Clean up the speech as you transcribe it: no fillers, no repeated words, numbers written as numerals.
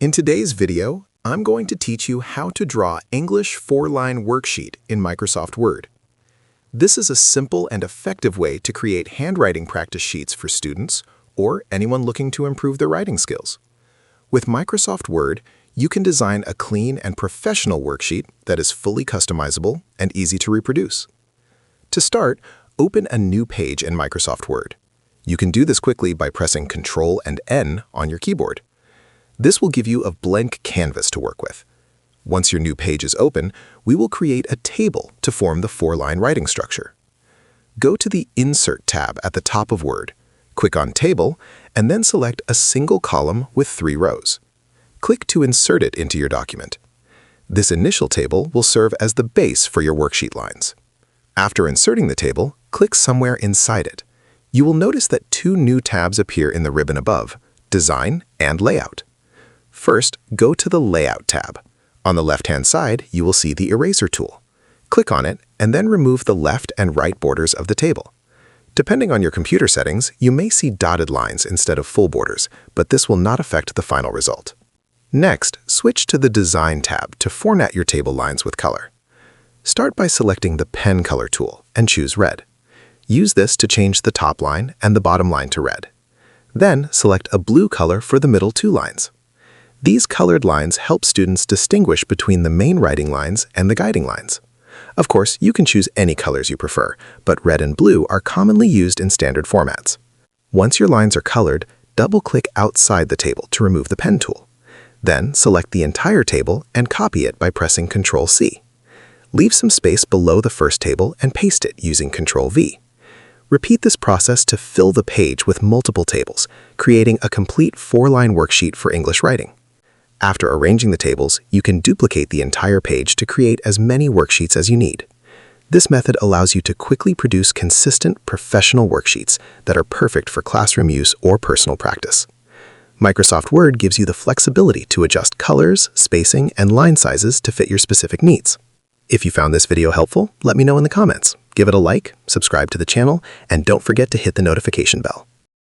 In today's video, I'm going to teach you how to draw English 4-line worksheet in Microsoft Word. This is a simple and effective way to create handwriting practice sheets for students or anyone looking to improve their writing skills. With Microsoft Word, you can design a clean and professional worksheet that is fully customizable and easy to reproduce. To start, open a new page in Microsoft Word. You can do this quickly by pressing Ctrl and N on your keyboard. This will give you a blank canvas to work with. Once your new page is open, we will create a table to form the 4-line writing structure. Go to the Insert tab at the top of Word, click on Table, and then select a single column with 3 rows. Click to insert it into your document. This initial table will serve as the base for your worksheet lines. After inserting the table, click somewhere inside it. You will notice that 2 new tabs appear in the ribbon above, Design and Layout. First, go to the Layout tab. On the left-hand side, you will see the Eraser tool. Click on it and then remove the left and right borders of the table. Depending on your computer settings, you may see dotted lines instead of full borders, but this will not affect the final result. Next, switch to the Design tab to format your table lines with color. Start by selecting the Pen Color tool and choose Red. Use this to change the top line and the bottom line to red. Then, select a blue color for the middle 2 lines. These colored lines help students distinguish between the main writing lines and the guiding lines. Of course, you can choose any colors you prefer, but red and blue are commonly used in standard formats. Once your lines are colored, double-click outside the table to remove the pen tool. Then, select the entire table and copy it by pressing Ctrl-C. Leave some space below the first table and paste it using Ctrl-V. Repeat this process to fill the page with multiple tables, creating a complete 4-line worksheet for English writing. After arranging the tables, you can duplicate the entire page to create as many worksheets as you need. This method allows you to quickly produce consistent, professional worksheets that are perfect for classroom use or personal practice. Microsoft Word gives you the flexibility to adjust colors, spacing, and line sizes to fit your specific needs. If you found this video helpful, let me know in the comments. Give it a like, subscribe to the channel, and don't forget to hit the notification bell.